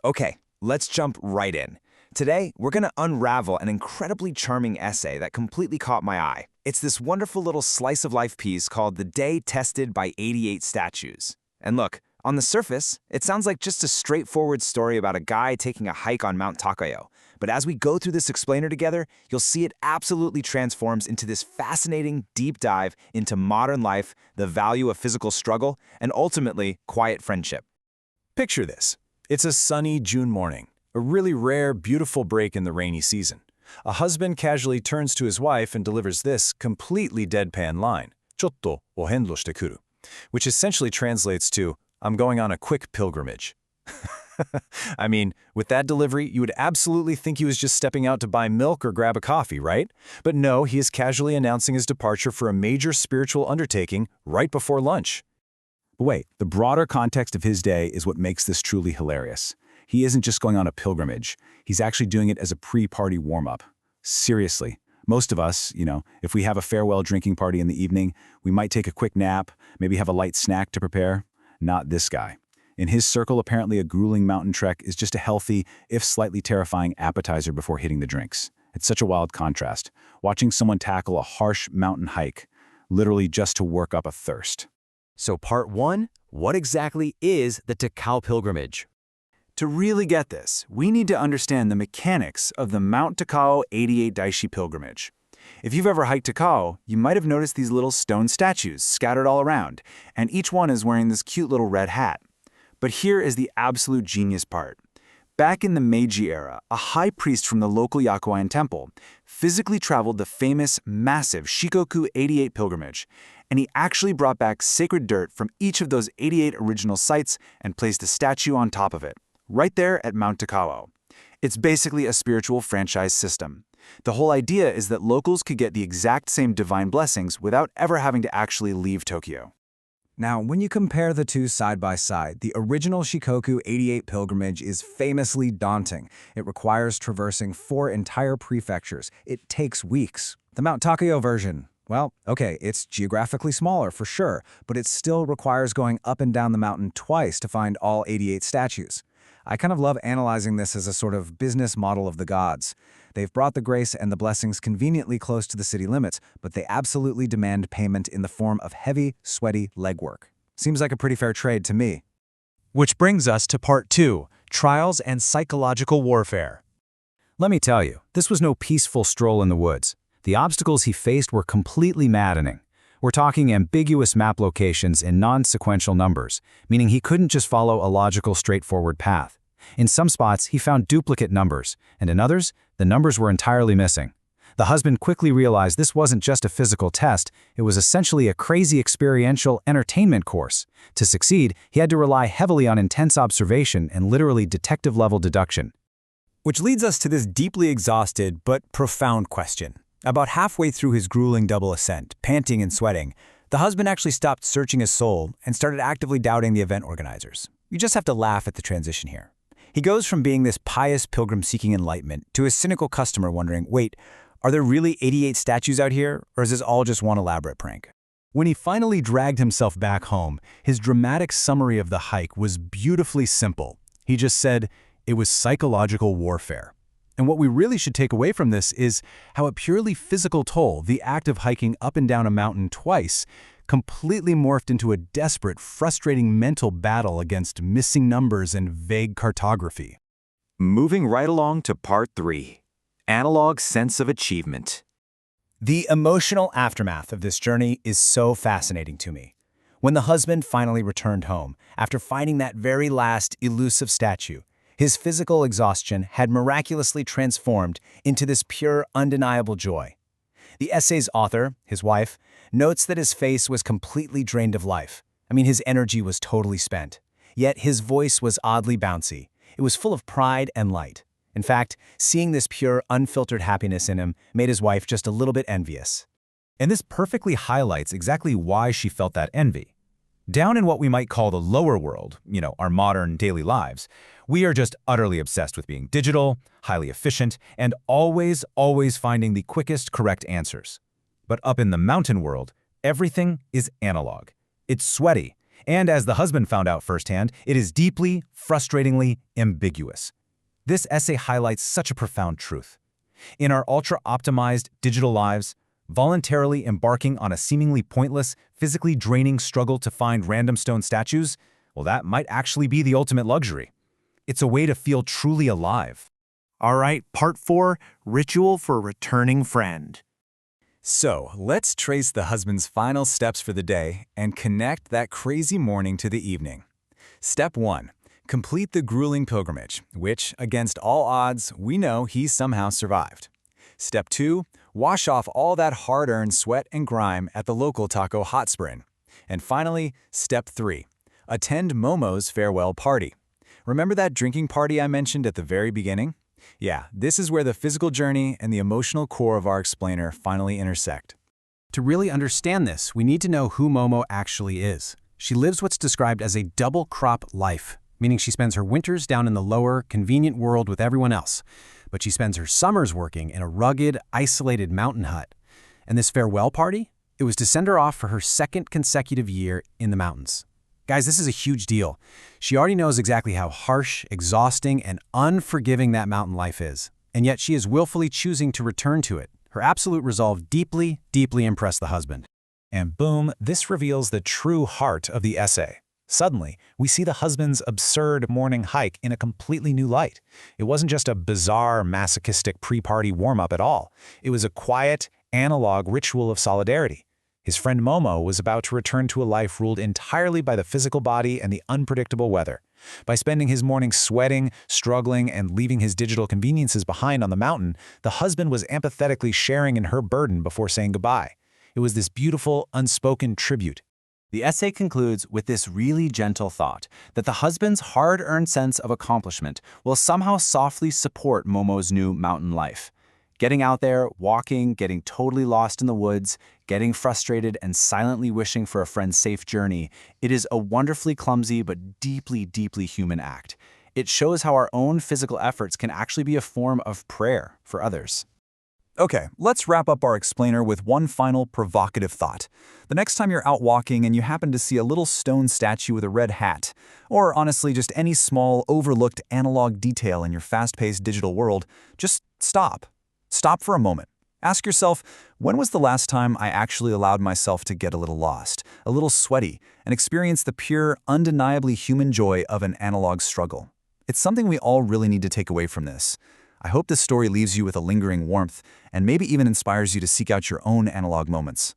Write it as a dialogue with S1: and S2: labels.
S1: Okay, let's jump right in. Today, we're going to unravel an incredibly charming essay that completely caught my eye. It's this wonderful little slice of life piece called The Day Tested by 88 Statues. And look, on the surface, it sounds like just a straightforward story about a guy taking a hike on Mount Takao. But as we go through this explainer together, you'll see it absolutely transforms into this fascinating deep dive into modern life, the value of physical struggle, and ultimately, quiet friendship.
S2: Picture this. It's a sunny June morning, a really rare, beautiful break in the rainy season. A husband casually turns to his wife and delivers this completely deadpan line, "ちょっとお遍路してくる," which essentially translates to, "I'm going on a quick pilgrimage." I mean, with that delivery, you would absolutely think he was just stepping out to buy milk or grab a coffee, right? But no, he is casually announcing his departure for a major spiritual undertaking right before lunch. But wait, the broader context of his day is what makes this truly hilarious. He isn't just going on a pilgrimage. He's actually doing it as a pre-party warm-up. Seriously. Most of us, if we have a farewell drinking party in the evening, we might take a quick nap, maybe have a light snack to prepare. Not this guy. In his circle, apparently a grueling mountain trek is just a healthy, if slightly terrifying, appetizer before hitting the drinks. It's such a wild contrast, watching someone tackle a harsh mountain hike, literally just to work up a thirst.
S3: So part 1, what exactly is the Takao Pilgrimage?
S2: To really get this, we need to understand the mechanics of the Mount Takao 88 Daishi Pilgrimage. If you've ever hiked Takao, you might have noticed these little stone statues scattered all around, and each one is wearing this cute little red hat. But here is the absolute genius part. Back in the Meiji era, a high priest from the local Yakuan temple physically traveled the famous, massive Shikoku 88 pilgrimage, and he actually brought back sacred dirt from each of those 88 original sites and placed a statue on top of it, right there at Mount Takao. It's basically a spiritual franchise system. The whole idea is that locals could get the exact same divine blessings without ever having to actually leave Tokyo.
S4: Now, when you compare the two side by side, the original Shikoku 88 pilgrimage is famously daunting. It requires traversing 4 entire prefectures. It takes weeks. The Mount Takao version, well, okay, it's geographically smaller for sure, but it still requires going up and down the mountain twice to find all 88 statues. I kind of love analyzing this as a sort of business model of the gods. They've brought the grace and the blessings conveniently close to the city limits, but they absolutely demand payment in the form of heavy, sweaty legwork. Seems like a pretty fair trade to me.
S5: Which brings us to part 2, trials and psychological warfare.
S4: Let me tell you, this was no peaceful stroll in the woods. The obstacles he faced were completely maddening. We're talking ambiguous map locations in non-sequential numbers, meaning he couldn't just follow a logical, straightforward path. In some spots, he found duplicate numbers, and in others, the numbers were entirely missing. The husband quickly realized this wasn't just a physical test, it was essentially a crazy experiential entertainment course. To succeed, he had to rely heavily on intense observation and literally detective-level deduction.
S5: Which leads us to this deeply exhausted but profound question. About halfway through his grueling double ascent, panting and sweating, the husband actually stopped searching his soul and started actively doubting the event organizers. You just have to laugh at the transition here. He goes from being this pious pilgrim seeking enlightenment to a cynical customer wondering, wait, are there really 88 statues out here, or is this all just one elaborate prank? When he finally dragged himself back home, his dramatic summary of the hike was beautifully simple. He just said, it was psychological warfare. And what we really should take away from this is how a purely physical toll, the act of hiking up and down a mountain twice, completely morphed into a desperate, frustrating mental battle against missing numbers and vague cartography.
S1: Moving right along to part 3, analog sense of achievement.
S5: The emotional aftermath of this journey is so fascinating to me. When the husband finally returned home, after finding that very last elusive statue, his physical exhaustion had miraculously transformed into this pure, undeniable joy. The essay's author, his wife, notes that his face was completely drained of life. His energy was totally spent. Yet his voice was oddly bouncy. It was full of pride and light. In fact, seeing this pure, unfiltered happiness in him made his wife just a little bit envious.
S4: And this perfectly highlights exactly why she felt that envy. Down in what we might call the lower world, our modern daily lives, we are just utterly obsessed with being digital, highly efficient, and always finding the quickest, correct answers. But up in the mountain world, everything is analog. It's sweaty,
S2: And as the husband found out firsthand, it is deeply, frustratingly ambiguous. This essay highlights such a profound truth. In our ultra-optimized digital lives, voluntarily embarking on a seemingly pointless, physically draining struggle to find random stone statues, well, that might actually be the ultimate luxury. It's a way to feel truly alive.
S6: All right, part 4, Ritual for a Returning Friend.
S2: So, let's trace the husband's final steps for the day and connect that crazy morning to the evening. Step 1. Complete the grueling pilgrimage, which, against all odds, we know he somehow survived. Step 2. Wash off all that hard-earned sweat and grime at the local taco hot spring. And finally, Step 3. Attend Momo's farewell party. Remember that drinking party I mentioned at the very beginning? Yeah, this is where the physical journey and the emotional core of our explainer finally intersect.
S7: To really understand this, we need to know who Momo actually is. She lives what's described as a double-crop life, meaning she spends her winters down in the lower, convenient world with everyone else, but she spends her summers working in a rugged, isolated mountain hut. And this farewell party? It was to send her off for her second consecutive year in the mountains. Guys, this is a huge deal. She already knows exactly how harsh, exhausting, and unforgiving that mountain life is, and yet she is willfully choosing to return to it. Her absolute resolve deeply, deeply impressed the husband.
S2: And boom, this reveals the true heart of the essay. Suddenly, we see the husband's absurd morning hike in a completely new light. It wasn't just a bizarre, masochistic pre-party warm-up at all. It was a quiet, analog ritual of solidarity. His friend Momo was about to return to a life ruled entirely by the physical body and the unpredictable weather. By spending his morning sweating, struggling, and leaving his digital conveniences behind on the mountain, the husband was empathetically sharing in her burden before saying goodbye. It was this beautiful, unspoken tribute.
S3: The essay concludes with this really gentle thought that the husband's hard-earned sense of accomplishment will somehow softly support Momo's new mountain life. Getting out there, walking, getting totally lost in the woods, getting frustrated, and silently wishing for a friend's safe journey, it is a wonderfully clumsy but deeply, deeply human act. It shows how our own physical efforts can actually be a form of prayer for others.
S2: Okay, let's wrap up our explainer with one final provocative thought. The next time you're out walking and you happen to see a little stone statue with a red hat, or honestly just any small, overlooked analog detail in your fast-paced digital world, just stop. Stop for a moment. Ask yourself, when was the last time I actually allowed myself to get a little lost, a little sweaty, and experience the pure, undeniably human joy of an analog struggle? It's something we all really need to take away from this. I hope this story leaves you with a lingering warmth and maybe even inspires you to seek out your own analog moments.